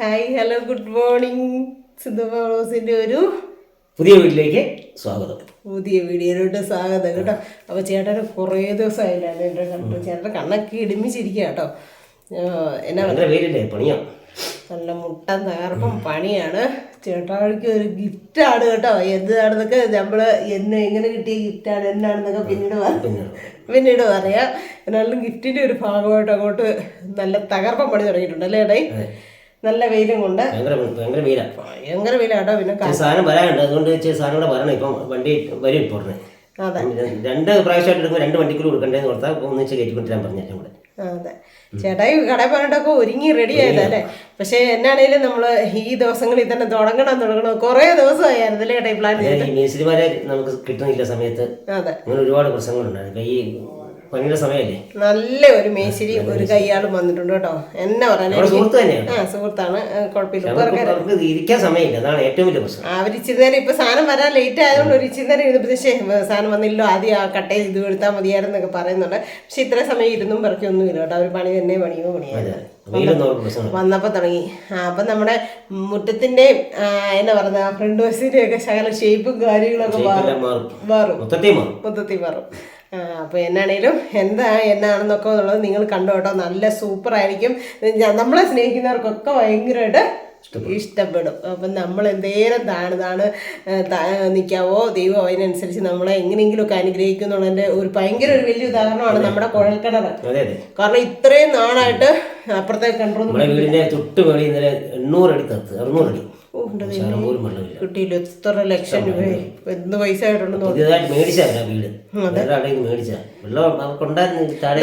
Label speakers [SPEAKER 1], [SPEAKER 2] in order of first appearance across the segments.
[SPEAKER 1] Hi hello good morning. സിന്ധുസിൻ്റെ ഒരു
[SPEAKER 2] പുതിയ വീട്ടിലേക്ക് സ്വാഗതം.
[SPEAKER 1] പുതിയ വീഡിയോയിലോട്ട് സ്വാഗതം കേട്ടോ. അപ്പോൾ ചേട്ടന് കുറേ ദിവസമായില്ലായിരുന്നു എൻ്റെ കണ്ടു. ചേട്ടൻ്റെ കണ്ണൊക്കെ ഇടിമിച്ചിരിക്കുക കേട്ടോ. എന്നാ
[SPEAKER 2] വെയിലല്ലേ, പണിയോ?
[SPEAKER 1] നല്ല മുട്ടൻ തകർപ്പം പണിയാണ്. ചേട്ടാഴിക്ക് ഒരു ഗിഫ്റ്റാണ് കേട്ടോ. എന്താണെന്നൊക്കെ നമ്മൾ എങ്ങനെ കിട്ടിയ ഗിഫ്റ്റാണ് എന്നാണെന്നൊക്കെ പിന്നീട് പറയാം. എന്നാലും ഗിഫ്റ്റിൻ്റെ ഒരു ഭാഗമായിട്ട് അങ്ങോട്ട് നല്ല തകർപ്പം പണി തുടങ്ങിയിട്ടുണ്ട് അല്ലേ ഏടേ? നല്ല വെയിലും കൊണ്ട് ഭയങ്കര വെയിലാട്ടോ. പിന്നെ
[SPEAKER 2] സാധനം വരാനുണ്ട്, അതുകൊണ്ട് സാധനം കൂടെ വരണം. ഇപ്പം വണ്ടി വരും. ഇപ്പോൾ
[SPEAKER 1] അതെ,
[SPEAKER 2] 2 പ്രാവശ്യമായിട്ട് എടുക്കുമ്പോൾ 2 വണ്ടിക്കൂടി കൊടുക്കണ്ടേന്ന് കൊടുത്താൽ ഒന്നിച്ച് കയറ്റിക്കൊണ്ടിരാൻ പറഞ്ഞാൽ കൂടെ.
[SPEAKER 1] അതെ, ചേട്ടായി കടയിൽ പോയിട്ടൊക്കെ ഒരുങ്ങി റെഡി ആയതല്ലേ. പക്ഷെ എന്നാണേലും നമ്മൾ ഈ ദിവസങ്ങളിൽ തന്നെ തുടങ്ങണം. കുറേ ദിവസമായിരുന്നു അല്ലേ ചേട്ടായി പ്ലാൻ ചെയ്ത്.
[SPEAKER 2] മേസ്ത്രിമാരെ നമുക്ക് കിട്ടുന്നില്ല സമയത്ത്.
[SPEAKER 1] അതെ, അങ്ങനെ
[SPEAKER 2] ഒരുപാട് പ്രശ്നങ്ങളുണ്ടായിരുന്നു. ഈ പണിയുടെ സമയമല്ലേ.
[SPEAKER 1] നല്ല ഒരു മേശിരി ഒരു കയ്യാളും വന്നിട്ടുണ്ട് കേട്ടോ. എന്നാ പറയാ, സുഹൃത്താണ്, കുഴപ്പമില്ല.
[SPEAKER 2] ഇരിക്കാൻ സമയമില്ല, അതാണ് ഏറ്റവും വലിയ പ്രശ്നം.
[SPEAKER 1] അവരിച്ചിരി നേരം ഇപ്പൊ സാധനം വരാൻ ലേറ്റ് ആയതുകൊണ്ട് ഒരു ഇച്ചിരി നേരം ഇരുന്നപ്പോഴേ സാധനം വന്നില്ലോ, ആദ്യം ആ കട്ടയിൽ ഇത് എടുത്താൽ മതിയായിരുന്നൊക്കെ പറയുന്നുണ്ട്. പക്ഷെ ഇത്ര സമയം ഇരുന്നും പറക്കൊന്നുമില്ല കേട്ടോ. അവർ പണി തന്നെ പണിയായിരുന്നു. വന്നപ്പോ തുടങ്ങി. അപ്പൊ നമ്മുടെ മുറ്റത്തിന്റെ എന്നാ പറയുക, ഫ്രണ്ട് വശത്തിന്റെ ഒക്കെ ശകല ഷേപ്പും കാര്യങ്ങളൊക്കെ മാറും, മൊത്തത്തിൽ മാറും. അപ്പോൾ എന്നാണേലും എന്നാണെന്നൊക്കെ ഉള്ളത് നിങ്ങൾ കണ്ടു കേട്ടോ. നല്ല സൂപ്പറായിരിക്കും. നമ്മളെ സ്നേഹിക്കുന്നവർക്കൊക്കെ ഭയങ്കരമായിട്ട് ഇഷ്ടപ്പെടും. അപ്പം നമ്മൾ എന്തേരം താണ് നിൽക്കാവോ, ദൈവം അതിനനുസരിച്ച് നമ്മളെ എങ്ങനെയെങ്കിലുമൊക്കെ അനുഗ്രഹിക്കുന്നുള്ളതിൻ്റെ ഒരു ഭയങ്കര ഒരു വലിയ ഉദാഹരണമാണ് നമ്മുടെ കുഴൽക്കിണർ. കാരണം ഇത്രയും നാളായിട്ട് അപ്പുറത്തേക്ക് കണ്ടു
[SPEAKER 2] വീടിന്റെ തൊട്ട് മേളിൽ 800 അടി 600 അടി
[SPEAKER 1] കിട്ടിയില്ല. എത്ര ലക്ഷം രൂപ എന്ത് പൈസ ആയിട്ടുണ്ടെന്ന്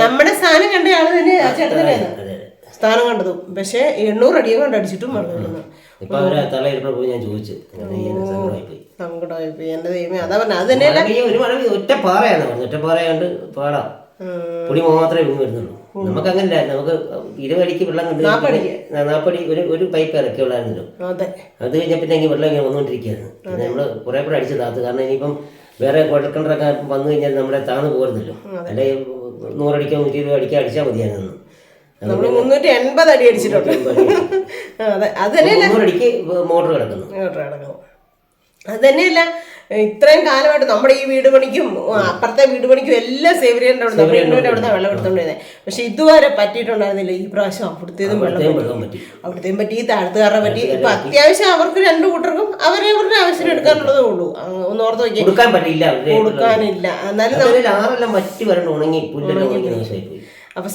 [SPEAKER 1] നമ്മുടെ സ്ഥാനം കണ്ട ആള് തന്നെ ചേട്ടൻ തന്നെയാണ് സ്ഥാനം കണ്ടതും. പക്ഷെ 800 അടിയെ കൊണ്ട് അടിച്ചിട്ടും വെള്ളം. സങ്കടമായി പോയി എന്റെ ദൈവമേ. അതാ പറഞ്ഞ അത് തന്നെയല്ല,
[SPEAKER 2] ഒറ്റ പാറയാണ് പാടാം. പൊടി മാത്രമേ വരുന്നുള്ളൂ. നമുക്ക് അങ്ങനെ നമുക്ക് 20 അടിക്ക് വെള്ളം കണ്ടു 40 ഒരു പൈപ്പ് ഇറക്കിയുള്ളായിരുന്നല്ലോ. അത് കഴിഞ്ഞ പിന്നെ വെള്ളം ഇങ്ങനെ വന്നുകൊണ്ടിരിക്കുകയായിരുന്നു. പിന്നെ നമ്മള് കുറെ കൂടെ അടിച്ച് താത്ത്. കാരണം ഇനിയിപ്പം വേറെ കുഴൽക്കിണറൊക്കെ വന്നു കഴിഞ്ഞാൽ നമ്മുടെ താന്ന് പോരുന്നല്ലോ. അല്ലെ 100 അടിക്കോ 120 അടിക്കോ അടിച്ചാൽ മതിയായിരുന്നു.
[SPEAKER 1] 380 അടി അടിച്ചിട്ടുണ്ട്.
[SPEAKER 2] 100 അടിക്ക് മോട്ടർ കിടക്കുന്നു.
[SPEAKER 1] അത് തന്നെയല്ല, ഇത്രയും കാലമായിട്ട് നമ്മുടെ ഈ വീട് പണിക്കും അപ്പുറത്തെ വീട് പണിക്കും എല്ലാം സേവരിയുടെ അവിടെ വെള്ളം എടുത്തോണ്ടിരുന്നത്. പക്ഷെ ഇതുവരെ പറ്റിയിട്ടുണ്ടായിരുന്നില്ല. ഈ പ്രാവശ്യം അവിടുത്തേതും അവിടുത്തേയും പറ്റി, താഴത്തുകാരുടെ പറ്റി. ഇപ്പൊ അത്യാവശ്യം അവർക്ക് 2 കൂട്ടർക്കും അവരുടെ ആവശ്യം എടുക്കാനുള്ളതേ ഉള്ളൂ. ഒന്ന് ഓർത്ത് നോക്കിയാൽ കൊടുക്കാനില്ല. എന്നാലും
[SPEAKER 2] ഉണങ്ങി.
[SPEAKER 1] അപ്പൊ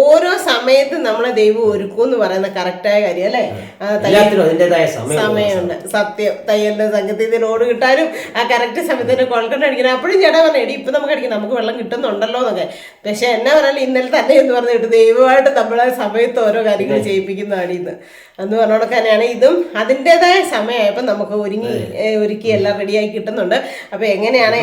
[SPEAKER 1] ഓരോ സമയത്തും നമ്മളെ ദൈവം ഒരുക്കും എന്ന് പറയുന്ന കറക്റ്റായ കാര്യം അല്ലേ. സമയമുണ്ട്. സത്യം. തയ്യലിന്റെ സംഘത്തിൽ ലോഡ് കിട്ടാനും ആ കറക്റ്റ് സമയത്തിന് കുഴൽക്കിണർ അടിക്കണം. അപ്പോഴും ചേട്ടാ പറഞ്ഞ എടി ഇപ്പൊ നമുക്ക് അടിക്കണം, നമുക്ക് വെള്ളം കിട്ടുന്നുണ്ടല്ലോ എന്നൊക്കെ. പക്ഷെ എന്നാ പറയാൻ ഇന്നലെ തന്നെ എന്ന് പറഞ്ഞിട്ട് ദൈവമായിട്ട് നമ്മളെ സമയത്ത് ഓരോ കാര്യങ്ങൾ ചെയ്യിപ്പിക്കുന്നതാണ് ഇന്ന് എന്ന് പറഞ്ഞോടെ തന്നെയാണ് ഇതും. അതിൻ്റെതായ സമയമായപ്പോൾ നമുക്ക് ഒരുക്കി എല്ലാം റെഡിയായി കിട്ടുന്നുണ്ട്. അപ്പൊ എങ്ങനെയാണ്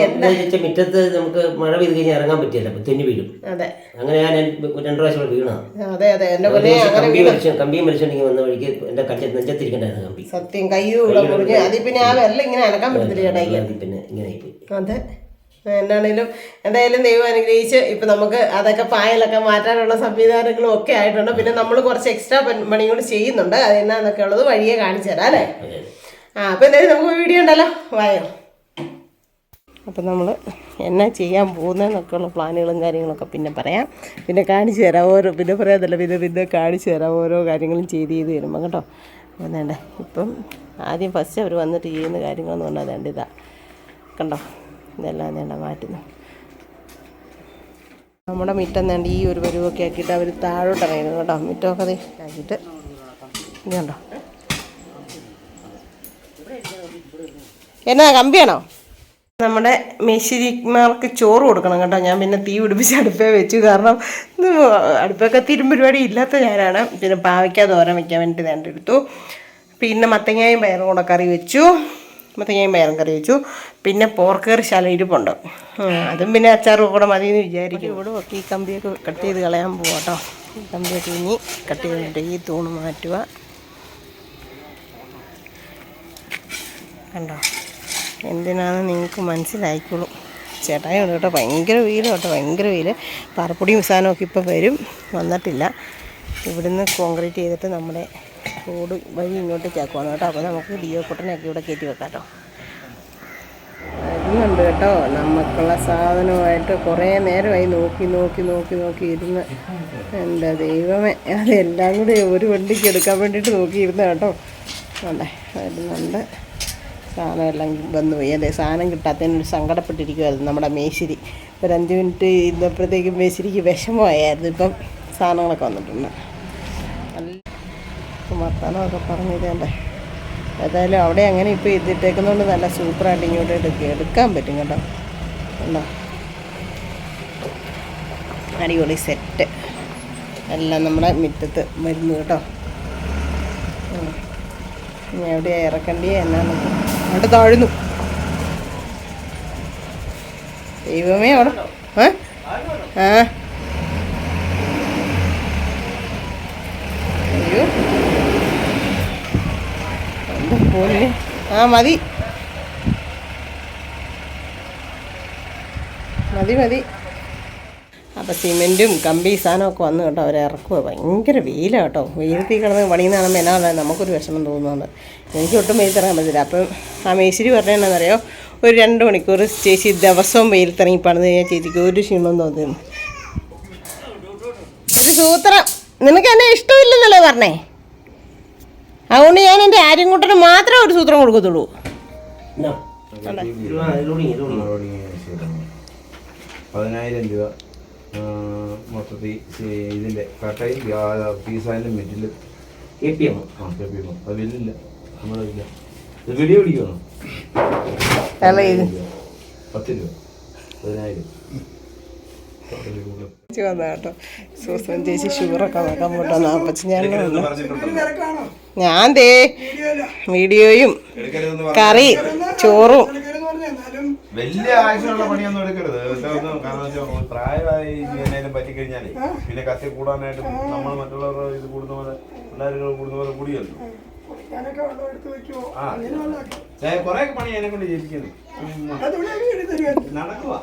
[SPEAKER 2] മുറ്റത്ത് നമുക്ക് മഴ പെയ്ത് കഴിഞ്ഞാൽ ഇറങ്ങാൻ പറ്റില്ല, തെന്നി വീഴും.
[SPEAKER 1] അതെ,
[SPEAKER 2] അങ്ങനെ ഞാൻ 2 പ്രാവശ്യം വീണാ.
[SPEAKER 1] അതെ എന്റെ
[SPEAKER 2] കമ്പിയും വലിച്ചോണ്ടെങ്കിൽ വന്ന വഴിക്ക് എന്റെ നെഞ്ചത്തിരിക്കണ്ടായിരുന്നു കമ്പി.
[SPEAKER 1] സത്യം, കയ്യൂടെ മുറിഞ്ഞ് അതിൽ പിന്നെ ആ വെള്ളം ഇങ്ങനെ അനക്കാൻ പറ്റത്തില്ല ചേട്ടായി.
[SPEAKER 2] പിന്നെ ഇങ്ങനെ.
[SPEAKER 1] അതെ, എന്നാണേലും എന്തായാലും ദൈവം അനുഗ്രഹിച്ച് ഇപ്പം നമുക്ക് അതൊക്കെ പായലൊക്കെ മാറ്റാനുള്ള സംവിധാനങ്ങളും ഒക്കെ ആയിട്ടുണ്ട്. പിന്നെ നമ്മൾ കുറച്ച് എക്സ്ട്രാ പണി കൂടി ചെയ്യുന്നുണ്ട്. അതെന്നാന്നൊക്കെ ഉള്ളത് വഴിയെ കാണിച്ചു തരാം അല്ലേ. അപ്പം എന്തായാലും നമുക്ക് വീഡിയോ ഉണ്ടല്ലോ, വായോ. അപ്പം നമ്മൾ എന്നാ ചെയ്യാൻ പോകുന്നതെന്നൊക്കെ ഉള്ള പ്ലാനുകളും കാര്യങ്ങളൊക്കെ പിന്നെ പറയാം. പിന്നെ കാണിച്ചു തരാം പിന്നെ പറയാതല്ല, പിന്നെ കാണിച്ചു തരാം ഓരോ കാര്യങ്ങളും ചെയ്ത് വരുമ്പോൾ കേട്ടോ. അപ്പം വേണ്ടേ, ഇപ്പം ആദ്യം ഫസ്റ്റ് അവർ വന്നിട്ട് ചെയ്യുന്ന കാര്യങ്ങളെന്ന് പറഞ്ഞാൽ വേണ്ട ഇതാ കണ്ടോ, ഇതെല്ലാം വേണ്ട മാറ്റുന്നു. നമ്മുടെ മിറ്റം വേണ്ട ഈ ഒരു പരുവൊക്കെ ആക്കിയിട്ട് അവർ താഴോട്ട് ഇറങ്ങുന്നു കേട്ടോ. മിറ്റമൊക്കെ അത് ആക്കിയിട്ട് ഇത് കണ്ടോ. എന്നാ കമ്പിയാണോ? നമ്മുടെ മേശിരിമാർക്ക് ചോറ് കൊടുക്കണം കേട്ടോ. ഞാൻ പിന്നെ തീ പിടിപ്പിച്ച് അടുപ്പേ വെച്ചു. കാരണം അടുപ്പൊക്കെ തീരും പരിപാടി ഇല്ലാത്ത ഞാനാണ്. പിന്നെ പാവയ്ക്ക തോരൻ വയ്ക്കാൻ വേണ്ടി വേണ്ടെടുത്തു. പിന്നെ മത്തങ്ങയും പയറും കൂടെ കറി വെച്ചു. പിന്നെ പോർക്ക് കറി ഇരിപ്പുണ്ട്. അതും പിന്നെ അച്ചാറും കൂടെ മതി എന്ന് വിചാരിക്കും. ഇവിടെ ഒക്കെ ഈ കമ്പിയൊക്കെ കട്ട് ചെയ്ത് കളയാൻ പോവാം കേട്ടോ. ഈ കമ്പിയൊക്കെ ഇനി കട്ട് ചെയ്തിട്ട് ഈ തൂണ് മാറ്റുക കണ്ടോ. എന്തിനാണെന്ന് നിങ്ങൾക്ക് മനസ്സിലായിക്കോളും. ചേട്ടായുണ്ട് കേട്ടോ. ഭയങ്കര വെയിൽ കേട്ടോ, ഭയങ്കര വെയിൽ. പാറപ്പൊടിയും സാധനമൊക്കെ ഇപ്പോൾ വന്നിട്ടില്ല. ഇവിടുന്ന് കോൺക്രീറ്റ് ചെയ്തിട്ട് നമ്മുടെ റോഡ് വഴി ഇങ്ങോട്ടേക്കാക്കുവാണ് കേട്ടോ. അപ്പോൾ നമുക്ക് ഡിയോ കുട്ടനെയൊക്കെ ഇവിടെ കയറ്റി വെക്കാം കേട്ടോ. വരുന്നുണ്ട് കേട്ടോ. നമുക്കുള്ള സാധനമായിട്ട് കുറേ നേരമായി നോക്കി ഇരുന്ന്. എൻ്റെ ദൈവമേ, അതെല്ലാം കൂടി ഒരു വണ്ടിക്ക് എടുക്കാൻ വേണ്ടിയിട്ട് നോക്കിയിരുന്ന കേട്ടോ. അതെ, വരുന്നുണ്ട്. സാധനം എല്ലാം വന്നു പോയി. അതെ, സാധനം കിട്ടാത്തതിനൊരു സങ്കടപ്പെട്ടിരിക്കുമായിരുന്നു നമ്മുടെ മേശിരി. ഒരു 5 മിനിറ്റ് ഇരുന്നപ്പോഴത്തേക്കും മേശിരിക്ക് വിഷമമായിരുന്നു. ഇപ്പം സാധനങ്ങളൊക്കെ വന്നിട്ടുണ്ട്. നല്ല വർത്താനമൊക്കെ പറഞ്ഞിതേണ്ടേ. ഏതായാലും അവിടെ അങ്ങനെ ഇപ്പോൾ ഇതിട്ടേക്കുന്നതുകൊണ്ട് നല്ല സൂപ്പറായിട്ട് ഇങ്ങോട്ട് എടുക്കാൻ പറ്റും കേട്ടോ. ഉണ്ടോ, അടിപൊളി സെറ്റ് എല്ലാം നമ്മുടെ മുറ്റത്ത് വരുന്നു കേട്ടോ. ഇനി എവിടെയാണ് ഇറക്കണ്ടിയേ എന്നാണ്. അവിടെ താഴ്ന്നു. ദൈവമേ, അവിടെ അയ്യോ എന്താ പോലെ. മതി. അപ്പോൾ സിമെൻറ്റും കമ്പി സാധനമൊക്കെ വന്നു കേട്ടോ. അവരെ ഇറക്കുക. ഭയങ്കര വെയിലാണ് കേട്ടോ. വെയിലത്തിൽ കിടന്ന് പണിയുന്ന കാണുമ്പോൾ എന്നാ നമുക്കൊരു വിഷമം തോന്നുന്നുണ്ട്. എനിക്ക് ഒട്ടും വെയിലത്തിറങ്ങാൻ പറ്റില്ല. അപ്പം ആ മേശിരി പറഞ്ഞതെന്നറിയോ, ഒരു 2 മണിക്കൂർ ചേച്ചി ദിവസവും വെയിലത്തിറങ്ങി പണിത് കഴിഞ്ഞാൽ ചേച്ചിക്ക് ഒരു ക്ഷീണം തോന്നുന്നു. ഒരു സൂത്രം. നിനക്ക് എന്നെ ഇഷ്ടമില്ലെന്നല്ലേ പറഞ്ഞേ? അതുകൊണ്ട് ഞാൻ എൻ്റെ ആര്യൻകുട്ടന് മാത്രമേ ഒരു സൂത്രം കൊടുക്കത്തുള്ളൂ.
[SPEAKER 3] 10,000 രൂപ മൊത്തത്തിൽ ഇതിൻ്റെ കട്ടയും പീസായാലും മെറ്റിൽ അത് ബില്ലില്ല, നമ്മളില്ല. ഇത് വീഡിയോ പിടിക്കണോ? 10 രൂപ 10,000
[SPEAKER 1] വന്ന കേട്ടോ. സൂസൻ ചേച്ചി ഷുഗറൊക്കെ നോക്കാൻ പോട്ടോ. 45 ഞാൻ ദേ വീഡിയോയും കറി ചോറും.
[SPEAKER 3] വലിയ ആവശ്യമുള്ള പണിയൊന്നും എടുക്കരുത്. കാരണം പ്രായമായി എന്തെങ്കിലും പറ്റിക്കഴിഞ്ഞാലേ പിന്നെ കത്തി കൂടാനായിട്ട് നമ്മൾ മറ്റുള്ളവർ ഇത് കൂടുന്ന പോലെ പിള്ളേരുകൾ കൂടുന്ന പോലെ കൂടിയല്ലോ. കുറെ പണി അതിനെ കൊണ്ട് ചെയ്യിപ്പിക്കുന്നു. നടക്കുക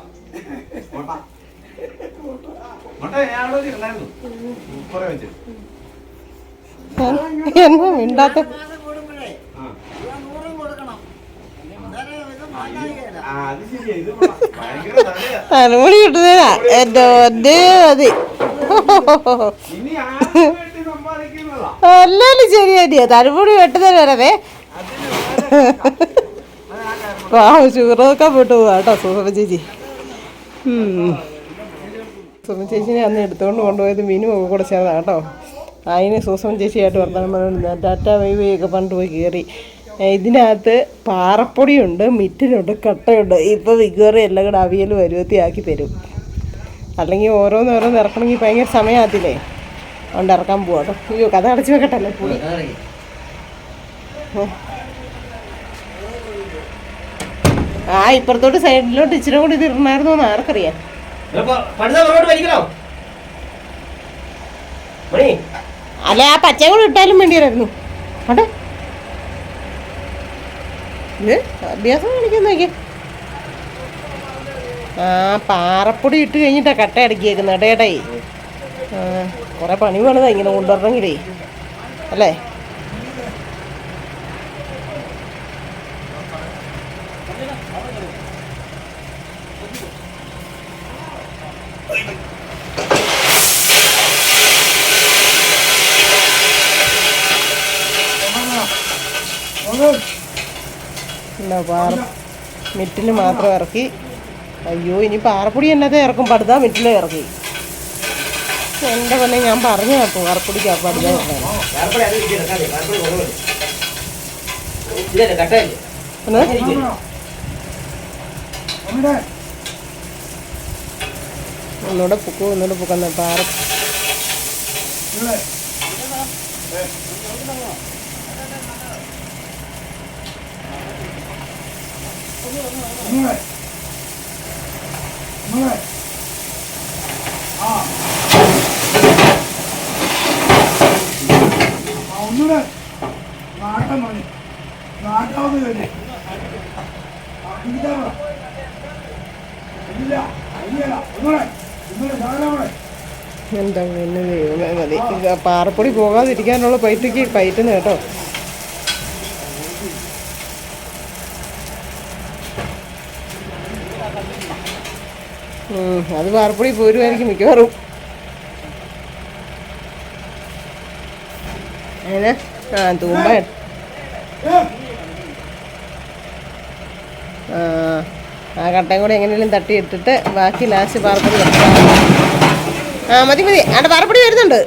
[SPEAKER 1] എന്നാ മിണ്ടാത്ത തലമുടി കിട്ടുന്നതാ എൻ്റെ മതി. അല്ലാലും ശരി തന്നെയാ. തലമുടി വെട്ടുന്നതിന് വരവേ ഷുഗർ നോക്കാൻ പോയിട്ട് പോവാ കേട്ടോ സൂസമ്മ ചേച്ചി. സൂസമ്മ ചേച്ചിനെ അന്ന് എടുത്തുകൊണ്ട് കൊണ്ടുപോയത് മീനും ഒക്കെ കൂടെ ചേർന്നാ കേട്ടോ. അതിന് സൂസമ്മ ചേച്ചിയായിട്ട് വർത്തമാനം പറഞ്ഞു ടാറ്റ വൈവൈ ഒക്കെ പറഞ്ഞിട്ട് പോയി കയറി. ഇതിനകത്ത് പാറപ്പൊടിയുണ്ട്, മിറ്റിനുണ്ട്, കട്ടയുണ്ട്. ഇപ്പോൾ വിഗറി എല്ലാം കൂടെ അവിയൽ വരുവത്തിയാക്കി തരും. അല്ലെങ്കിൽ ഓരോന്ന് ഇറക്കണമെങ്കിൽ ഭയങ്കര സമയമാകത്തില്ലേ. അതുകൊണ്ട് ഇറക്കാൻ പോവാ കേട്ടോ. അയ്യോ, കഥ അടച്ചു വെക്കട്ടല്ലേ പൊടി. ഇപ്പുറത്തോട്ട് സൈഡിലോട്ട് ഇച്ചിരി കൂടി തിരണമായിരുന്നു എന്ന് ആർക്കറിയാം. അല്ല, ആ പച്ചയും കൂടി ഇട്ടാലും വേണ്ടിയായിരുന്നു. അവിടെ അഭ്യാസം കാണിക്കാൻ നോക്കി. പാറപ്പൊടി ഇട്ട് കഴിഞ്ഞിട്ടാ കട്ട അടക്കിയേക്കുന്നത് ഇടയിടേ. കുറെ പണി വേണതാ ഇങ്ങനെ കൊണ്ടുവരണമെങ്കിലേ അല്ലേ. മിറ്റിൽ മാത്രം ഇറക്കി. അയ്യോ, ഇനി പാറപ്പൊടി എന്നത്തെ ഇറക്കും. പടുതാ മിറ്റിലെ ഇറക്കി. എൻ്റെ തന്നെ ഞാൻ പറഞ്ഞു കേട്ടോ പാറപ്പൊടിക്ക് പടുതാ ഒന്നുകൂടെ പൊക്കുന്ന പാറ.
[SPEAKER 4] ഒന്നുകൂടെ നാട്ടം മതി. നാട്ടാവുന്ന കഴിഞ്ഞു ഇല്ല ഒന്നുകൂടെ സാധനം കൂടെ
[SPEAKER 1] എന്താ പിന്നെ ദൈവമേ മതി. പാറപ്പൊടി പോകാതിരിക്കാനുള്ള പൈറ്റയ്ക്ക് പയറ്റുന്നു കേട്ടോ. അത് പാറപ്പൊടി പോരുമായിരിക്കും മിക്കവാറും. അതിന് തൂമ്പ ആ കട്ടയും കൂടെ എങ്ങനെയും തട്ടിയിട്ടിട്ട് ബാക്കി ലാസ്റ്റ് പാറപ്പൊടി വെക്കാം. മതി മതി. അവിടെ പാറപ്പൊടി വരുന്നുണ്ട്.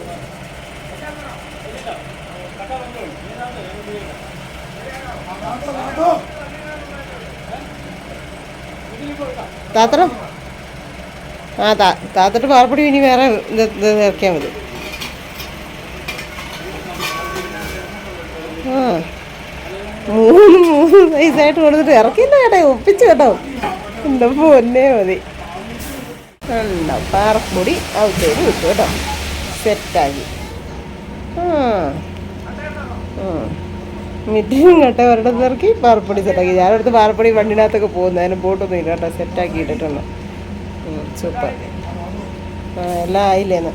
[SPEAKER 1] താത്തണം താത്തിട്ട് പാറപ്പൊടി ഇനി വേറെ ഇത് ഇറക്കിയാൽ മതി. മൂന്ന് സൈസായിട്ട് കൊടുത്തിട്ട് ഇറക്കില്ല കേട്ടോ, ഒപ്പിച്ച് കേട്ടോ. എന്താ പൊന്നേ മതി. ഉണ്ടോ പാറപ്പൊടി ഔട്ടേര് വിട്ടു കേട്ടോ, സെറ്റാക്കി. മിറ്റിനും കേട്ടോ ഒരിടത്ത് ഇറക്കി പാറപ്പൊടി സെറ്റാക്കി. ഞാനടുത്ത് പാറപ്പൊടി വണ്ടിനകത്തൊക്കെ പോകുന്നതിനും പോട്ടൊന്നും ഇല്ല കേട്ടോ, സെറ്റാക്കി ഇട്ടിട്ടുണ്ട്. സൂപ്പർ. എല്ലാം ആയില്ലേന്ന്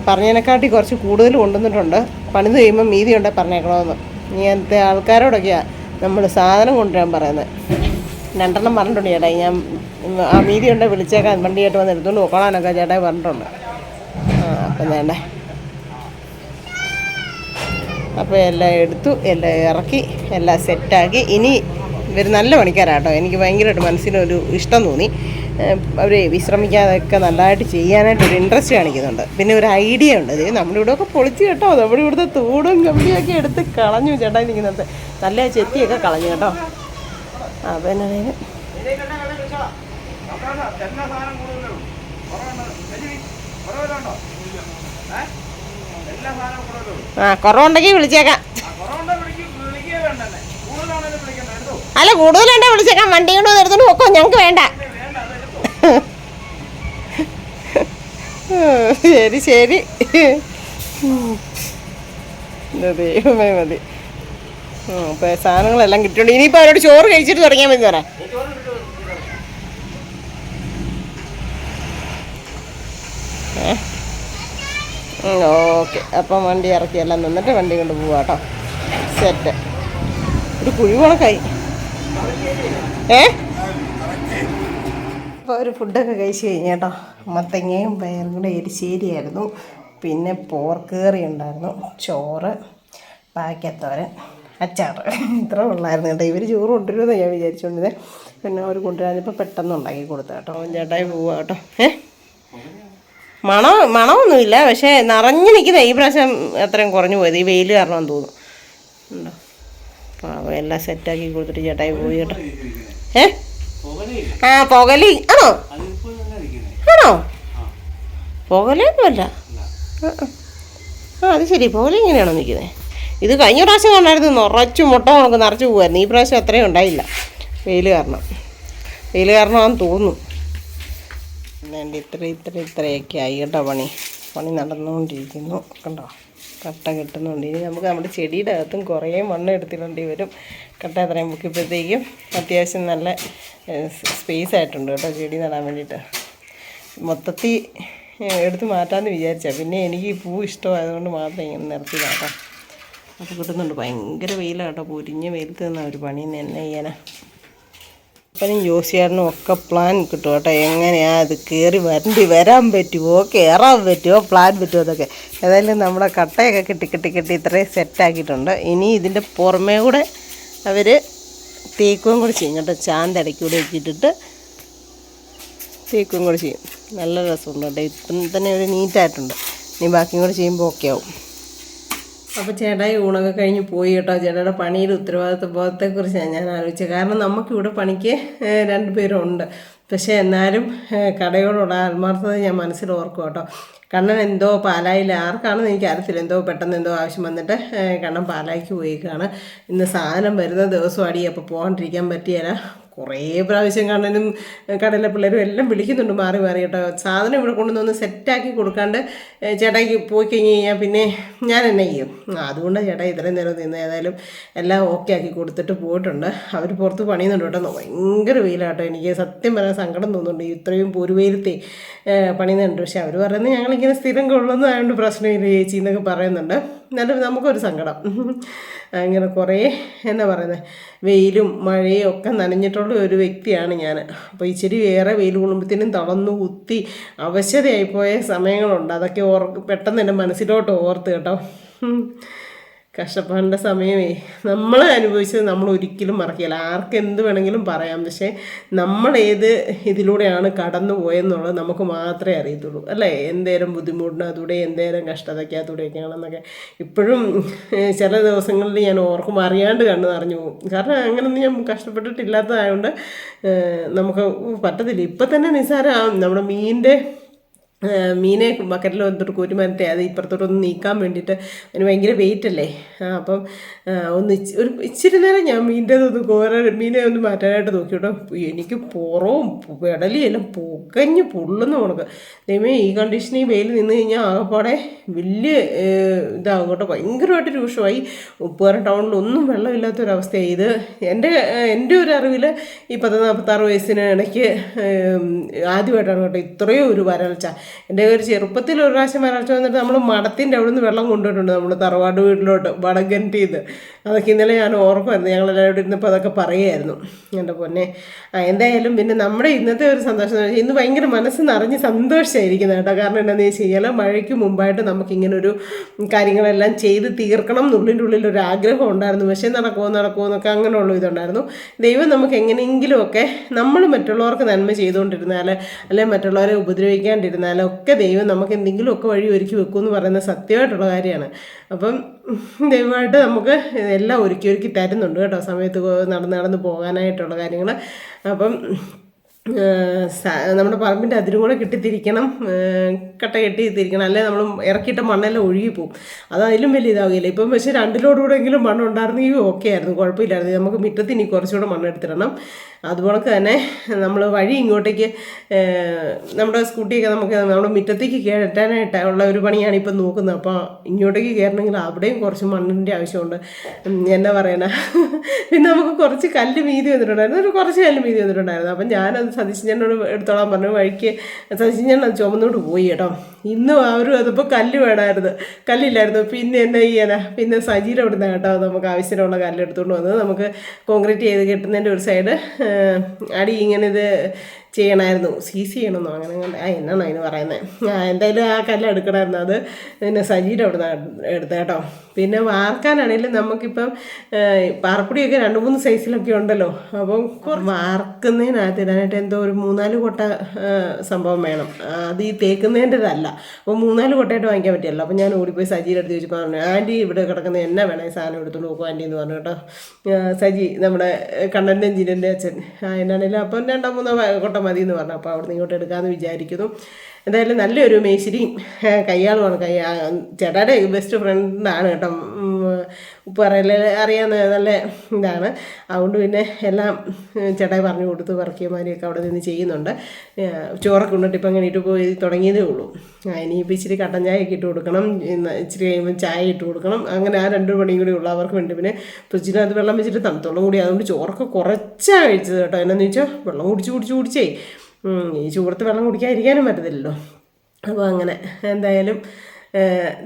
[SPEAKER 1] പറഞ്ഞതിനെക്കാട്ടി കുറച്ച് കൂടുതൽ കൊണ്ടുവന്നിട്ടുണ്ട്. പണിത് കഴിയുമ്പോൾ മീതി ഉണ്ടെ പറഞ്ഞേക്കണമെന്ന്. ഇങ്ങനത്തെ ആൾക്കാരോടൊക്കെയാണ് നമ്മൾ സാധനം കൊണ്ടുവരാൻ പറയുന്നത്. 2 എണ്ണം പറഞ്ഞിട്ടുണ്ട് ചേട്ടായി. ഞാൻ ആ മീതി ഉണ്ടെ വിളിച്ചേക്കാൻ വണ്ടിയായിട്ട് വന്ന് എടുത്തുകൊണ്ട് നോക്കാനൊക്കെ ചേട്ടായി പറഞ്ഞിട്ടുണ്ട്. അപ്പം വേണ്ടേ. അപ്പോൾ എല്ലാം എടുത്തു, എല്ലാം ഇറക്കി, എല്ലാം സെറ്റാക്കി. ഇനി ഇവർ നല്ല പണിക്കാരാട്ടോ. എനിക്ക് ഭയങ്കരമായിട്ട് മനസ്സിനൊരു ഇഷ്ടം തോന്നി. അവർ വിശ്രമിക്കാതൊക്കെ നല്ലതായിട്ട് ചെയ്യാനായിട്ടൊരു ഇൻട്രസ്റ്റ് കാണിക്കുന്നുണ്ട്. പിന്നെ ഒരു ഐഡിയ ഉണ്ട്. നമ്മുടെ ഇവിടെ ഒക്കെ പൊളിച്ച് കേട്ടോ. നമ്മുടെ ഇവിടുത്തെ തൂടും കമ്പിയൊക്കെ എടുത്ത് കളഞ്ഞു ചേട്ടാ. നിൽക്കുന്നത് നല്ല ചെത്തിയൊക്കെ കളഞ്ഞു കേട്ടോ. അപ്പം എന്നാ കുറവുണ്ടെങ്കിൽ വിളിച്ചേക്കാം. അല്ല കൂടുതലുണ്ടെങ്കിൽ വിളിച്ചേക്കാം. വണ്ടി കൊണ്ട് വന്ന് എടുത്തോണ്ട് നോക്കോ, ഞങ്ങൾക്ക് വേണ്ട. ശരി ശരി. ദൈവമേ മതി. ഇപ്പം സാധനങ്ങളെല്ലാം കിട്ടിയുണ്ട്. ഇനിയിപ്പോൾ അവരോട് ചോറ് കഴിച്ചിട്ട് തുടങ്ങിയാൽ മതി പറയാം. ഓക്കെ. അപ്പം വണ്ടി ഇറക്കി എല്ലാം നിന്നിട്ട് വണ്ടി കൊണ്ട് പോവാം കേട്ടോ. സെറ്റ്. ഒരു കുഴി കണക്കായി. അപ്പോൾ ഒരു ഫുഡൊക്കെ കഴിച്ച് കഴിഞ്ഞ് കേട്ടോ. മത്തങ്ങയും പയറും കൂടെ എരിശ്ശേരിയായിരുന്നു. പിന്നെ പോർക്ക് കറി ഉണ്ടായിരുന്നു, ചോറ്, പാക്കത്തോരൻ, അച്ചാറ്. ഇത്ര ഉള്ളായിരുന്നു കേട്ടോ. ഇവർ ചോറ് കൊണ്ടുവരുമെന്ന് ഞാൻ വിചാരിച്ചുകൊണ്ടിരുന്നത്. പിന്നെ അവർ കൊണ്ടുവരാനിപ്പോൾ പെട്ടെന്ന് ഉണ്ടാക്കി കൊടുത്തു കേട്ടോ. ചേട്ടായി പോവാ കേട്ടോ. മണമൊന്നുമില്ല, പക്ഷേ നിറഞ്ഞു നിൽക്കുന്ന ഈ പ്രാവശ്യം അത്രയും കുറഞ്ഞു പോയത് ഈ വെയിൽ കാരണമെന്ന് തോന്നുന്നു. ഉണ്ടോ. അപ്പോൾ എല്ലാം സെറ്റാക്കി കൊടുത്തിട്ട് ചേട്ടായി പോയി കേട്ടോ. പുകലി ആണോ? ആണോ? പുകലൊന്നുമല്ല. അത് ശരി. പുകല ഇങ്ങനെയാണോ നിൽക്കുന്നത്? ഇത് കഴിഞ്ഞ പ്രാവശ്യം കണ്ടായിരുന്നു. നിറച്ചു മുട്ട കണക്ക് നിറച്ച് പോകുമായിരുന്നു. ഈ പ്രാവശ്യം അത്രയും ഉണ്ടായില്ല, വെയിൽ കാരണമാണെന്ന് തോന്നുന്നു. ഇത്രയൊക്കെ ആയി കേട്ടോ. പണി നടന്നുകൊണ്ടിരിക്കുന്നു കണ്ടോ. കട്ട കെട്ടുന്നുണ്ട്. ഇനി നമുക്ക് നമ്മുടെ ചെടിയുടെ അകത്തും കുറേ മണ്ണ് എടുത്തിട്ടുണ്ട് വരും. കട്ട അത്രയും പൊക്കിയപ്പോഴത്തേക്കും അത്യാവശ്യം നല്ല സ്പേസ് ആയിട്ടുണ്ട് കേട്ടോ ചെടി നടാൻ വേണ്ടിയിട്ട്. മൊത്തത്തിൽ എടുത്ത് മാറ്റാമെന്ന് വിചാരിച്ചാൽ, പിന്നെ എനിക്ക് ഈ പൂ ഇഷ്ടമായതുകൊണ്ട് മാത്രം ഇങ്ങനെ നിർത്തിയതാണ് കേട്ടോ. അപ്പോൾ കിട്ടുന്നുണ്ട്. ഭയങ്കര വെയിലാണ് കേട്ടോ. പൊരിഞ്ഞ വെയിലത്ത് നിന്നാണ് ഒരു പണി എന്നെ ചെയ്യാനാ. അപ്പനും ജോസിയാറിനും ഒക്കെ പ്ലാൻ കിട്ടും കേട്ടോ. എങ്ങനെയാണ് അത് വരാൻ പറ്റുമോ, കയറാൻ പറ്റുമോ, പ്ലാൻ പറ്റുമോ എന്നൊക്കെ. ഏതായാലും നമ്മുടെ കട്ടയൊക്കെ കെട്ടി ഇത്രയും സെറ്റാക്കിയിട്ടുണ്ട്. ഇനി ഇതിൻ്റെ പുറമേ കൂടെ അവർ തേക്കും കൂടി ചെയ്യും കേട്ടോ. ചാന്തടയ്ക്ക് കൂടെ വെച്ചിട്ടിട്ട് തേക്കും കൂടി ചെയ്യും. നല്ല രസമുണ്ട് കേട്ടോ. ഇപ്പം തന്നെ ഒരു നീറ്റായിട്ടുണ്ട്. ഇനി ബാക്കിയും കൂടെ ചെയ്യുമ്പോൾ ഓക്കെ ആവും. അപ്പോൾ ചേട്ടായി ഊണൊക്കെ കഴിഞ്ഞ് പോയി കേട്ടോ. ചേട്ടായുടെ പണിയുടെ ഉത്തരവാദിത്വബോധത്തെക്കുറിച്ചാണ് ഞാൻ ആലോചിച്ചത്. കാരണം നമുക്കിവിടെ പണിക്ക് 2 പേരുണ്ട്. പക്ഷേ എന്നാലും കടയോടുള്ള ആത്മാർത്ഥത ഞാൻ മനസ്സിൽ ഓർക്കും കേട്ടോ. കണ്ണൻ എന്തോ പാലായിൽ ആർക്കാണെന്ന് എനിക്ക് അറിയത്തില്ല. പെട്ടെന്ന് എന്തോ ആവശ്യം വന്നിട്ട് കണ്ണൻ പാലായിക്ക് പോയേക്കാണ്. ഇന്ന് സാധനം വരുന്ന ദിവസം അടി. അപ്പോൾ പോകാണ്ടിരിക്കാൻ പറ്റിയല്ല. കുറേ പ്രാവശ്യം കണ്ണനും കടയിലെ പിള്ളേരും എല്ലാം വിളിക്കുന്നുണ്ട് മാറി മാറി കേട്ടോ. സാധനം ഇവിടെ കൊണ്ടുവന്ന് സെറ്റാക്കി കൊടുക്കാണ്ട് ചേട്ടായിക്ക് പോയി കഴിഞ്ഞ് കഴിഞ്ഞാൽ പിന്നെ ഞാൻ എന്നെ ചെയ്യും. അതുകൊണ്ട് ചേട്ടായി ഇത്രയും നേരം നിന്ന് ഏതായാലും എല്ലാം ഓക്കെ ആക്കി കൊടുത്തിട്ട് പോയിട്ടുണ്ട്. അവർ പുറത്ത് പണിയുന്നുണ്ട് കേട്ടോ. ഭയങ്കര വെയിലാട്ടോ. എനിക്ക് സത്യം പറയാൻ സങ്കടം തോന്നുന്നുണ്ട് ഇത്രയും പൊരുവെയിലത്തെ പണിയുന്നുണ്ട്. പക്ഷെ അവർ പറയുന്നത് ഞങ്ങളിങ്ങനെ സ്ഥിരം കൊള്ളുന്നതായതുകൊണ്ട് പ്രശ്നമില്ല ചേച്ചി എന്നൊക്കെ പറയുന്നുണ്ട്. എന്നാലും നമുക്കൊരു സങ്കടം. അങ്ങനെ കുറേ എന്നാ പറയുന്നത് വെയിലും മഴയും ഒക്കെ നനഞ്ഞിട്ടുള്ള ഒരു വ്യക്തിയാണ് ഞാൻ. അപ്പോൾ ഇച്ചിരി വേറെ വെയിൽ കൊള്ളുമ്പോഴത്തേനും തളർന്നു കുത്തി അവശതയായിപ്പോയ സമയങ്ങളുണ്ട്. അതൊക്കെ പെട്ടെന്ന് എൻ്റെ മനസ്സിലോട്ട് ഓർത്ത് കേട്ടോ. കഷ്ടപ്പാടിൻ്റെ സമയമേ നമ്മൾ അനുഭവിച്ചത് നമ്മൾ ഒരിക്കലും മറക്കില്ല. ആർക്കെന്ത് വേണമെങ്കിലും പറയാം, പക്ഷേ നമ്മളേത് ഇതിലൂടെയാണ് കടന്നു പോയെന്നുള്ളത് നമുക്ക് മാത്രമേ അറിയത്തുള്ളൂ അല്ലേ. എന്തേരം ബുദ്ധിമുട്ടിനകത്തൂടെ എന്തേരം കഷ്ടതയ്ക്കകത്തൂടെയൊക്കെയാണെന്നൊക്കെ ഇപ്പോഴും ചില ദിവസങ്ങളിൽ ഞാൻ ഓർക്കും, അറിയാണ്ട് കണ്ണ് നിറഞ്ഞു പോകും. കാരണം അങ്ങനെയൊന്നും ഞാൻ കഷ്ടപ്പെട്ടിട്ടില്ലാത്തതായതുകൊണ്ട് നമുക്ക് പറ്റത്തില്ല. ഇപ്പം തന്നെ നിസ്സാരം നമ്മുടെ മീനെ ബക്കറ്റിൽ വന്നിട്ട് കോരിമാരത്തെ അത് ഇപ്പുറത്തോട്ടൊന്ന് നീക്കാൻ വേണ്ടിയിട്ട് അതിന് ഭയങ്കര വെയിറ്റല്ലേ. അപ്പം ഒരു ഇച്ചിരി നേരം ഞാൻ മീനെ ഒന്ന് മാറ്റാനായിട്ട് നോക്കി കേട്ടോ. എനിക്ക് പുറവും പെടലിയെല്ലാം പൊക്കഞ്ഞ് പൊള്ളുന്ന ഉണക്ക്. ദൈവമേ ഈ കണ്ടീഷനിൽ വെയിൽ നിന്ന് കഴിഞ്ഞാൽ ആകെപ്പാടെ വലിയ ഇതാകും കേട്ടോ. ഭയങ്കരമായിട്ട് രൂക്ഷമായി. ഉപ്പുകാരൻ ടൗണിലൊന്നും വെള്ളമില്ലാത്തൊരവസ്ഥയായി. ഇത് എൻ്റെ ഒരു അറിവിൽ ഈ 46 വയസ്സിന് ഇടയ്ക്ക് ആദ്യമായിട്ടാണ് കേട്ടോ ഇത്രയും ഒരു വരൾച്ച. എൻ്റെ ഒരു ചെറുപ്പത്തിൽ ഒരു പ്രാവശ്യം വരൾച്ച വന്നിട്ട് നമ്മൾ മഠത്തിൻ്റെ അവിടെ നിന്ന് വെള്ളം കൊണ്ടുപോയിട്ടുണ്ട് നമ്മൾ തറവാട് വീട്ടിലോട്ട് വടകൻറ്റീന്ന്. അതൊക്കെ ഇന്നലെ ഞാൻ ഓർക്കുമായിരുന്നു. ഞങ്ങളെല്ലാവരും ഇരുന്നപ്പോൾ അതൊക്കെ പറയുമായിരുന്നു. എൻ്റെ പൊന്നെ എന്തായാലും പിന്നെ നമ്മുടെ ഇന്നത്തെ ഒരു സന്തോഷം എന്ന് വെച്ചാൽ ഇന്ന് ഭയങ്കര മനസ്സ് നിറഞ്ഞ് സന്തോഷമായിരിക്കുന്നത് കേട്ടോ. കാരണം എന്താണെന്ന് വെച്ച് കഴിഞ്ഞാൽ മഴയ്ക്ക് മുമ്പായിട്ട് നമുക്കിങ്ങനൊരു കാര്യങ്ങളെല്ലാം ചെയ്ത് തീർക്കണം എന്നുള്ളിൻ്റെ ഉള്ളിലൊരു ആഗ്രഹം ഉണ്ടായിരുന്നു. പക്ഷേ നടക്കുമോ എന്നൊക്കെ അങ്ങനെയുള്ള ഇതുണ്ടായിരുന്നു. ദൈവം നമുക്ക് എങ്ങനെയെങ്കിലുമൊക്കെ നമ്മൾ മറ്റുള്ളവർക്ക് നന്മ ചെയ്തുകൊണ്ടിരുന്നാൽ അല്ലെങ്കിൽ മറ്റുള്ളവരെ ഉപദ്രവിക്കാണ്ടിരുന്നാൽ ഒക്കെ ദൈവം നമുക്ക് എന്തെങ്കിലുമൊക്കെ വഴി ഒരുക്കി വെക്കുമെന്ന് പറയുന്നത് സത്യമായിട്ടുള്ള കാര്യമാണ്. അപ്പം ദൈവമായിട്ട് നമുക്ക് എല്ലാം ഒരുക്കി തരുന്നുണ്ട് കേട്ടോ, സമയത്ത് നടന്ന് പോകാനായിട്ടുള്ള കാര്യങ്ങൾ. അപ്പം നമ്മുടെ പറമ്പിൻ്റെ അതിരും കൂടെ കെട്ടിത്തിരിക്കണം, കട്ട കെട്ടിത്തിരിക്കണം, അല്ലെ നമ്മൾ ഇറക്കിയിട്ട മണ്ണെല്ലാം ഒഴുകിപ്പോവും. അത് അതിലും വലിയ ഇതാവുകയില്ല. ഇപ്പം പക്ഷേ 2 ലോഡുകൂടെയെങ്കിലും മണ്ണുണ്ടായിരുന്നെങ്കിൽ ഓക്കെ ആയിരുന്നു, കുഴപ്പമില്ലായിരുന്നു. നമുക്ക് മുറ്റത്ത് ഇനി കുറച്ചുകൂടെ മണ്ണെടുത്തിടണം. അതുപോലെ തന്നെ നമ്മൾ വഴി ഇങ്ങോട്ടേക്ക് നമ്മുടെ സ്കൂട്ടിയൊക്കെ നമുക്ക് നമ്മുടെ മുറ്റത്തേക്ക് കയറ്റാനായിട്ടുള്ള ഒരു പണിയാണ് ഇപ്പം നോക്കുന്നത്. അപ്പോൾ ഇങ്ങോട്ടേക്ക് കയറണമെങ്കിൽ അവിടെയും കുറച്ച് മണ്ണിൻ്റെ ആവശ്യമുണ്ട്. എന്നാ പറയാനാ, പിന്നെ നമുക്ക് കുറച്ച് കല്ല് മീതി വന്നിട്ടുണ്ടായിരുന്നു, കുറച്ച് കല്ല് മീതി വന്നിട്ടുണ്ടായിരുന്നു. അപ്പം ഞാനത് സതീശനോട് എടുത്തോളാൻ പറഞ്ഞു. വഴിക്ക് സതീശൻ അത് ചുമന്നോട്ട് പോയി കേട്ടോ. ഇന്നും അതിപ്പോൾ കല്ല് വേണമായിരുന്നു, കല്ലില്ലായിരുന്നു. പിന്നെ എന്നാ ചെയ്യാനാ, പിന്നെ സജീരം ഇവിടുന്ന് കേട്ടോ നമുക്ക് ആവശ്യമുള്ള കല്ല് എടുത്തുകൊണ്ട് വന്നത്. നമുക്ക് കോൺക്രീറ്റ് ചെയ്ത് കെട്ടുന്നതിൻ്റെ ഒരു സൈഡ് അടി ഇങ്ങനെ ഇത് ചെയ്യണമായിരുന്നു, ചെയ്യണമെന്നോ അങ്ങനെ എന്നാണ് അതിന് പറയുന്നത്. എന്തായാലും ആ കല്ല് എടുക്കണമായിരുന്നു. അത് പിന്നെ സജീരം അവിടെ നിന്ന് എടുത്ത കേട്ടോ. പിന്നെ വാർക്കാനാണെങ്കിലും നമുക്കിപ്പം പാറപ്പൊടിയൊക്കെ 2-3 സൈസിലൊക്കെ ഉണ്ടല്ലോ. അപ്പം വാർക്കുന്നതിനകത്ത് ഇടാനായിട്ട് എന്തോ ഒരു 3-4 കൊട്ട സംഭവം വേണം. അത് ഈ തേക്കുന്നതിൻ്റെതല്ല. അപ്പോൾ 3-4 കൊട്ടയായിട്ട് വാങ്ങിക്കാൻ പറ്റിയല്ലോ. അപ്പം ഞാൻ ഓടിപ്പോയി സജീരെ അടുത്ത് ചോദിച്ചപ്പോൾ പറഞ്ഞു, ആൻറ്റി ഇവിടെ കിടക്കുന്ന എന്നാ വേണം ഈ സാധനം എടുത്തുകൊണ്ട് നോക്കും ആൻറ്റി എന്ന് പറഞ്ഞു കേട്ടോ. സജി നമ്മുടെ കണ്ണൻ്റെ ജിനൻ്റെ അച്ഛൻ എന്നാണേലും അപ്പം 2-3 കൊട്ട മതി എന്ന് പറഞ്ഞു. അപ്പോൾ അവിടെ നിന്ന് ഇങ്ങോട്ട് എടുക്കാമെന്ന് വിചാരിക്കുന്നു. എന്തായാലും നല്ലൊരു മേശിരിയും കയ്യാളുമാണ്. ചേട്ടായുടെ ബെസ്റ്റ് ഫ്രണ്ടാണ് കേട്ടോ. ഉപ്പറയിൽ അറിയാവുന്ന നല്ല ഇതാണ്. അതുകൊണ്ട് പിന്നെ എല്ലാം ചേട്ടായി പറഞ്ഞു കൊടുത്ത് വർക്കിയമാരെയൊക്കെ അവിടെ നിന്ന് ചെയ്യുന്നുണ്ട്. ചോറൊക്കെ കൊണ്ടിട്ട് ഇപ്പം അങ്ങനെ ഇട്ട് പോയി തുടങ്ങിയതേ ഉള്ളൂ. ഇനിയിപ്പോൾ ഇച്ചിരി കട്ടൻ ചായയൊക്കെ ഇട്ട് കൊടുക്കണം, ഇച്ചിരി കഴിയുമ്പോൾ ചായ ഇട്ട് കൊടുക്കണം. അങ്ങനെ ആ 2 പണിയും കൂടി ഉള്ള അവർക്ക് വേണ്ടി. പിന്നെ ഫ്രിഡ്ജിനകത്ത് വെള്ളം വെച്ചിട്ട് തണുത്തോളം കൂടി. അതുകൊണ്ട് ചോറൊക്കെ കുറച്ചാണ് കഴിച്ചത് കേട്ടോ. എന്നാന്ന് വെച്ചാൽ വെള്ളം കുടിച്ചേ ഈ ചൂടത്ത് വെള്ളം കുടിക്കാതിരിക്കാനും പറ്റത്തില്ലല്ലോ. അപ്പോൾ അങ്ങനെ എന്തായാലും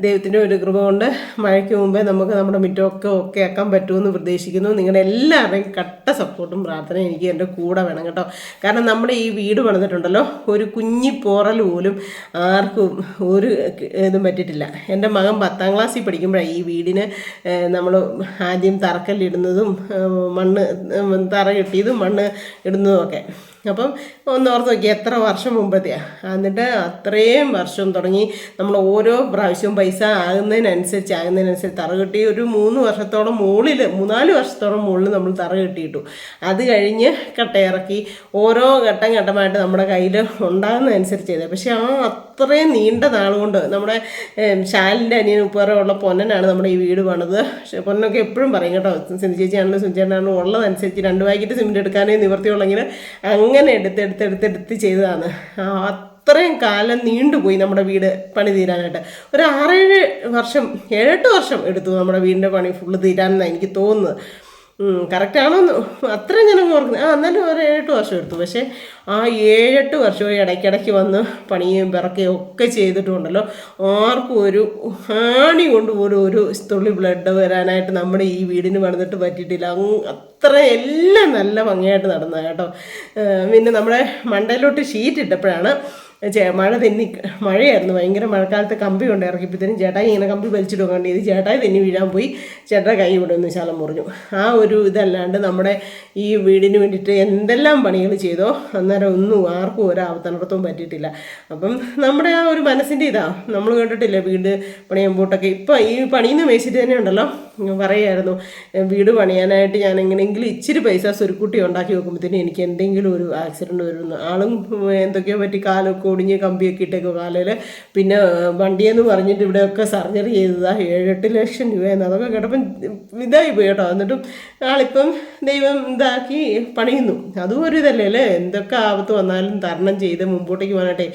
[SPEAKER 1] ദൈവത്തിൻ്റെ ഒരു കൃപ കൊണ്ട് മഴയ്ക്ക് മുമ്പേ നമുക്ക് നമ്മുടെ മുറ്റമൊക്കെ ആക്കാൻ പറ്റുമെന്ന് പ്രതീക്ഷിക്കുന്നു. നിങ്ങളുടെ എല്ലാവരുടെയും കട്ട സപ്പോർട്ടും പ്രാർത്ഥനയും എനിക്ക് എൻ്റെ കൂടെ വേണം കേട്ടോ. കാരണം നമ്മുടെ ഈ വീട് പണിതിട്ടുണ്ടല്ലോ, ഒരു കുഞ്ഞിപ്പോറൽ പോലും ആർക്കും ഒരു ഇതും പറ്റിയിട്ടില്ല. എൻ്റെ മകൻ 10ാം ക്ലാസ്സിൽ പഠിക്കുമ്പോഴാണ് ഈ വീടിന് നമ്മൾ ആദ്യം തറക്കല്ലിടുന്നതും മണ്ണ് തറ കെട്ടിയതും മണ്ണ് ഇടുന്നതും ഒക്കെ. അപ്പം ഒന്നോർത്ത് നോക്കി എത്ര വർഷം മുമ്പത്തെയാണ്. എന്നിട്ട് അത്രയും വർഷം തുടങ്ങി നമ്മൾ ഓരോ പ്രാവശ്യവും പൈസ ആകുന്നതിനനുസരിച്ച് തറ കെട്ടി ഒരു 3 വർഷത്തോളം മുകളിൽ 3-4 വർഷത്തോളം മുകളിൽ നമ്മൾ തറ കെട്ടിയിട്ടു. അത് കഴിഞ്ഞ് കട്ടയിറക്കി ഓരോ ഘട്ടമായിട്ട് നമ്മുടെ കയ്യിൽ ഉണ്ടാകുന്നതനുസരിച്ച് ചെയ്തത്. പക്ഷേ അത്രയും നീണ്ട നാളുകൊണ്ട് നമ്മുടെ ശാലിൻ്റെ അനിയൻ ഉപ്പേറെ ഉള്ള പൊന്നനാണ് നമ്മുടെ ഈ വീട് പണിത്. പക്ഷേ പൊന്നൊക്കെ എപ്പോഴും പറയും കേട്ടോ, സിന്ധു ചേച്ചിയാണെങ്കിലും സുഞ്ചേട്ടനാണെങ്കിലും ഉള്ളതനുസരിച്ച് 2 പാക്കറ്റ് സിമെൻറ്റ് എടുക്കാനേ നിവർത്തിയുള്ളെങ്കിൽ അങ്ങനെ എടുത്ത് ചെയ്തതാണ്. അത്രയും കാലം നീണ്ടുപോയി നമ്മുടെ വീട് പണി തീരാനായിട്ട്. ഒരു 6-7 വർഷം 7-8 വർഷം എടുത്തു നമ്മുടെ വീടിൻ്റെ പണി ഫുള്ള് തീരാനെന്നാണ് എനിക്ക് തോന്നുന്നത്. കറക്റ്റാണോന്ന് അത്രയും ഞാൻ ഓർക്കുന്നത്. എന്നാലും ഒരു 7-8 വർഷം എടുത്തു. പക്ഷേ ആ 7-8 വർഷവും ഇടയ്ക്കിടയ്ക്ക് വന്ന് പണിയും പിറക്കുകയും ഒക്കെ ചെയ്തിട്ടുണ്ടല്ലോ, ആർക്കും ഒരു ഹാണി കൊണ്ട് പോലും ഒരു തുള്ളി ബ്ലഡ് വരാനായിട്ട് നമ്മുടെ ഈ വീടിന് പണിതിട്ട് പറ്റിയിട്ടില്ല. അത്ര എല്ലാം നല്ല ഭംഗിയായിട്ട് നടന്നത് കേട്ടോ. പിന്നെ നമ്മുടെ മണ്ടയിലോട്ട് ഷീറ്റ് ഇട്ടപ്പോഴാണ് മഴയായിരുന്നു, ഭയങ്കര മഴക്കാലത്ത് കമ്പി കൊണ്ട് ഇറക്കിയപ്പോഴത്തേനും ചേട്ടായി ഇങ്ങനെ കമ്പി വലിച്ചിട്ട് കണ്ട് ഇത് ചേട്ടായി തെന്നി വീഴാൻ പോയി, ചേട്ടാ കൈ ഇവിടെ ഒന്ന് ശാലം മുറിഞ്ഞു. ആ ഒരു ഇതല്ലാണ്ട് നമ്മുടെ ഈ വീടിന് വേണ്ടിയിട്ട് എന്തെല്ലാം പണികൾ ചെയ്തോ അന്നേരം ഒന്നും ആർക്കും ഒരാവത്തനടത്തവും പറ്റിയിട്ടില്ല. അപ്പം നമ്മുടെ ആ ഒരു മനസ്സിൻ്റെ നമ്മൾ കേട്ടിട്ടില്ലേ വീട് പണിയുമ്പോട്ടൊക്കെ. ഇപ്പം ഈ പണിയുന്ന മേശിട്ട് തന്നെ ഉണ്ടല്ലോ പറയുമായിരുന്നു, വീട് പണിയാനായിട്ട് ഞാൻ എങ്ങനെയെങ്കിലും ഇച്ചിരി പൈസ സ്വരുക്കൂട്ടി ഉണ്ടാക്കി വെക്കുമ്പോഴത്തേനും എനിക്ക് എന്തെങ്കിലും ഒരു ആക്സിഡൻറ്റ് വരുന്നു. ആളും എന്തൊക്കെയോ പറ്റി കാലൊക്കെ ഒടിഞ്ഞ് കമ്പിയൊക്കെ ഇട്ടേക്കോ കാലിൽ. പിന്നെ വണ്ടിയെന്ന് പറഞ്ഞിട്ട് ഇവിടെയൊക്കെ സർജറി ചെയ്തതാണ് 7-8 ലക്ഷം രൂപയെന്ന്. അതൊക്കെ കേട്ടപ്പം ഇതായി പോയി കേട്ടോ. എന്നിട്ടും ആളിപ്പം ദൈവം ഇതാക്കി പണിയുന്നു. അതും ഒരു ഇതല്ലേ അല്ലേ, എന്തൊക്കെ ആപത്ത് വന്നാലും തരണം ചെയ്ത് മുമ്പോട്ടേക്ക് പോകാനായിട്ടേ.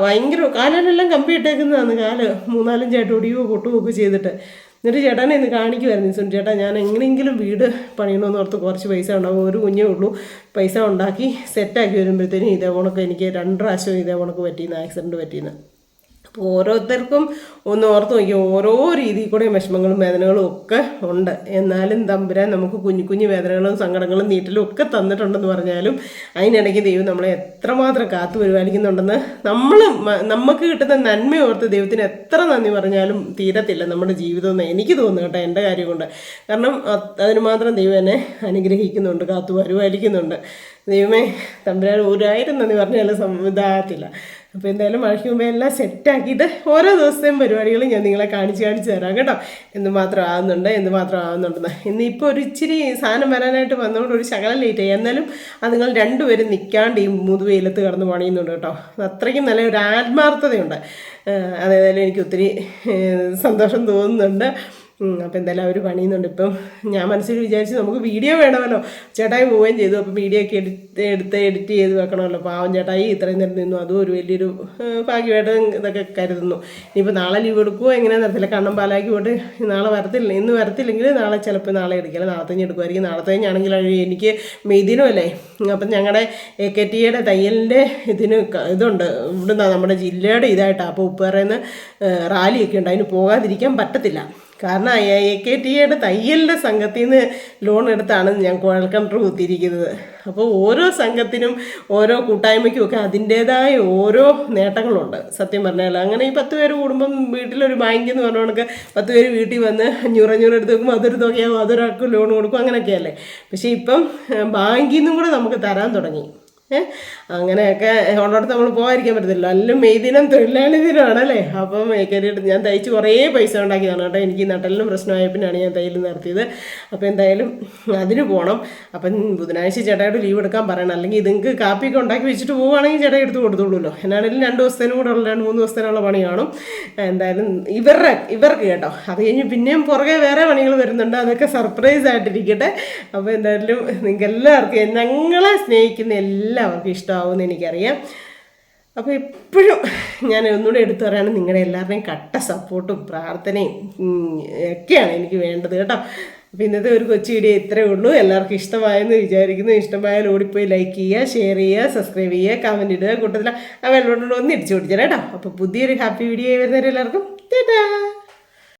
[SPEAKER 1] ഭയങ്കര കാലിലെല്ലാം കമ്പി ഇട്ടേക്കുന്നതാണ്, കാല് 3-4 ഒടിയോ പൊട്ടുകയോ ഒക്കെ ചെയ്തിട്ട്. എന്നിട്ട് ചേട്ടനെ ഇന്ന് കാണിക്കുമായിരുന്നു, സുൻ ചേട്ടാ ഞാൻ എങ്ങനെയെങ്കിലും വീട് പണിയണമെന്ന് ഓർത്ത് കുറച്ച് പൈസ ഉണ്ടാകും, ഒരു കുഞ്ഞേ ഉള്ളൂ, പൈസ ഉണ്ടാക്കി സെറ്റാക്കി വരുമ്പോഴത്തേനും ഇതേ കണക്ക് എനിക്ക് 2 പ്രാവശ്യം ഇതേ കണക്ക് പറ്റിയെന്ന്, ആക്സിഡൻറ്റ് പറ്റിയെന്ന്. അപ്പോൾ ഓരോരുത്തർക്കും ഒന്ന് ഓർത്ത് നോക്കിയാൽ ഓരോ രീതിയിൽ കൂടെ വിഷമങ്ങളും വേദനകളും ഒക്കെ ഉണ്ട്. എന്നാലും തമ്പുരാൻ നമുക്ക് കുഞ്ഞു വേദനകളും സങ്കടങ്ങളും നീറ്റലും ഒക്കെ തന്നിട്ടുണ്ടെന്ന് പറഞ്ഞാലും അതിനിടയ്ക്ക് ദൈവം നമ്മളെ എത്രമാത്രം കാത്തു പരിപാലിക്കുന്നുണ്ടെന്ന് നമുക്ക് കിട്ടുന്ന നന്മ ഓർത്ത് ദൈവത്തിന് എത്ര നന്ദി പറഞ്ഞാലും തീരത്തില്ല നമ്മുടെ ജീവിതം എന്ന് എനിക്ക് തോന്നുന്നു കേട്ടോ, എൻ്റെ കാര്യം കൊണ്ട്. കാരണം അതിന് മാത്രം ദൈവം എന്നെ അനുഗ്രഹിക്കുന്നുണ്ട്, കാത്തു പരിപാലിക്കുന്നുണ്ട്. ദൈവമേ തമ്പുരാൻ 1000 നന്ദി പറഞ്ഞാലും ഇതാകത്തില്ല. അപ്പോൾ എന്തായാലും മഴയ്ക്ക് മുമ്പേ എല്ലാം സെറ്റാക്കിയിട്ട് ഓരോ ദിവസത്തെയും പരിപാടികളും ഞാൻ നിങ്ങളെ കാണിച്ച് തരാം കേട്ടോ, എന്തുമാത്രം ആകുന്നുണ്ടെന്ന്. ഇന്നിപ്പോൾ ഒരു ഇച്ചിരി സാധനം വരാനായിട്ട് വന്നതുകൊണ്ട് ഒരു ശകലം ലേറ്റായി. എന്നാലും അതുങ്ങൾ 2 പേരും നിൽക്കാണ്ട് ഈ മുതുവെയിലത്ത് കിടന്ന് പണിയുന്നുണ്ട് കേട്ടോ. അത്രയ്ക്കും നല്ല ഒരു ആത്മാർത്ഥതയുണ്ട്. അതേതായാലും എനിക്ക് ഒത്തിരി സന്തോഷം തോന്നുന്നുണ്ട്. അപ്പോൾ എന്തായാലും അവർ പണിയുന്നുണ്ട്. ഇപ്പം ഞാൻ മനസ്സിൽ വിചാരിച്ച് നമുക്ക് വീഡിയോ വേണമല്ലോ, ചേട്ടായി പോവുകയും ചെയ്തു. അപ്പോൾ വീഡിയോ ഒക്കെ എഡിറ്റ് ചെയ്ത് വെക്കണമല്ലോ. പാവം ചേട്ടായി ഇത്രയും നേരം നിന്നു, അതും ഒരു വലിയൊരു ഭാഗ്യമായിട്ട് ഇതൊക്കെ കരുതുന്നു. ഇനിയിപ്പോൾ നാളെ ലീവ് എടുക്കുമോ എങ്ങനെയാണെന്ന് അറിയത്തില്ല. കണ്ണം പാലാക്കി പോയിട്ട് ഇന്ന് വരത്തില്ലെങ്കിൽ നാളെ ചിലപ്പോൾ നാളെ എടുക്കില്ല, നാളത്തെ എടുക്കുമായിരിക്കും. നാളത്തെ ആണെങ്കിൽ എനിക്ക് മെയ്ദിനുമല്ലേ. അപ്പം ഞങ്ങളുടെ AKTയുടെ തയ്യലിൻ്റെ ഇതുണ്ട് ഇവിടുന്ന് നമ്മുടെ ജില്ലയുടെ ഇതായിട്ടാണ്. അപ്പോൾ ഉപ്പേറേന്ന് റാലിയൊക്കെ ഉണ്ട്, അതിന് പോകാതിരിക്കാൻ പറ്റത്തില്ല. കാരണം AKTയുടെ തയ്യലിൻ്റെ സംഘത്തിൽ നിന്ന് ലോൺ എടുത്താണ് ഞാൻ കുഴൽക്കിണർ കുത്തിയിരിക്കുന്നത്. അപ്പോൾ ഓരോ സംഘത്തിനും ഓരോ കൂട്ടായ്മയ്ക്കും ഒക്കെ അതിൻ്റേതായ ഓരോ നേട്ടങ്ങളുണ്ട് സത്യം പറഞ്ഞാൽ. അങ്ങനെ ഈ 10 പേര് കൂടുമ്പം വീട്ടിലൊരു ബാങ്ക് എന്ന് പറഞ്ഞ കണക്ക് 10 പേര് വീട്ടിൽ വന്ന് 500 എടുത്ത് വെക്കുമ്പോൾ അതൊരു തുകയാകും, അതൊരാൾക്ക് ലോൺ കൊടുക്കും, അങ്ങനെയൊക്കെയല്ലേ. പക്ഷേ ഇപ്പം ബാങ്കിൽ നിന്നും കൂടെ നമുക്ക് തരാൻ തുടങ്ങി. അങ്ങനെയൊക്കെ ഉള്ളിടത്ത് നമ്മൾ പോകാതിരിക്കാൻ പറ്റത്തില്ല. എല്ലാം മെയ് ദിനം തൊഴിലാളി ദിനമാണല്ലേ. അപ്പം AKT ഞാൻ തയ്ച്ച് കുറേ പൈസ ഉണ്ടാക്കിയതാണ് കേട്ടോ. എനിക്ക് നട്ടലിനും പ്രശ്നമായ പിന്നെയാണ് ഞാൻ തയ്യൽ നിർത്തിയത്. അപ്പോൾ എന്തായാലും അതിന് പോകണം. അപ്പം ബുധനാഴ്ച ചേട്ടായിട്ട് ലീവ് എടുക്കാൻ പറയണം, അല്ലെങ്കിൽ ഇതെനിക്ക് കാപ്പിയൊക്കെ ഉണ്ടാക്കി വെച്ചിട്ട് പോവുകയാണെങ്കിൽ ചേട്ടായി എടുത്ത് കൊടുത്തോളൂല്ലോ. എന്നാണെങ്കിലും 2 ദിവസത്തേനും കൂടെ 2-3 ദിവസത്തേനുള്ള പണി കാണും. എന്തായാലും ഇവർക്ക് കേട്ടോ. അത് കഴിഞ്ഞ് പിന്നെയും പുറകെ വേറെ പണികൾ വരുന്നുണ്ട്, അതൊക്കെ സർപ്രൈസ് ആയിട്ടിരിക്കട്ടെ. അപ്പോൾ എന്തായാലും നിങ്ങൾക്ക് എല്ലാവർക്കും ഞങ്ങളെ സ്നേഹിക്കുന്ന എല്ലാവർക്കും ഇഷ്ടമാവുമെന്ന് എനിക്കറിയാം. അപ്പോൾ എപ്പോഴും ഞാൻ ഒന്നുകൂടെ എടുത്തു പറയാണ്, നിങ്ങളുടെ എല്ലാവരുടെയും കട്ട സപ്പോർട്ടും പ്രാർത്ഥനയും ഒക്കെയാണ് എനിക്ക് വേണ്ടത് കേട്ടോ. അപ്പോൾ ഇന്നത്തെ ഒരു കൊച്ചു വീഡിയോ ഇത്രയേ ഉള്ളൂ. എല്ലാവർക്കും ഇഷ്ടമായെന്ന് വിചാരിക്കുന്നു. ഇഷ്ടമായാൽ ഓടിപ്പോയി ലൈക്ക് ചെയ്യുക, ഷെയർ ചെയ്യുക, സബ്സ്ക്രൈബ് ചെയ്യുക, കമൻറ്റ് ഇടുക, കൂട്ടത്തിൽ ആ വെള്ളോട്ട് ഒന്ന് ഇടിച്ചു പിടിച്ചാൽ കേട്ടോ. അപ്പോൾ പുതിയൊരു ഹാപ്പി വീഡിയോ വരുന്നവരെല്ലാവർക്കും ടാറ്റാ.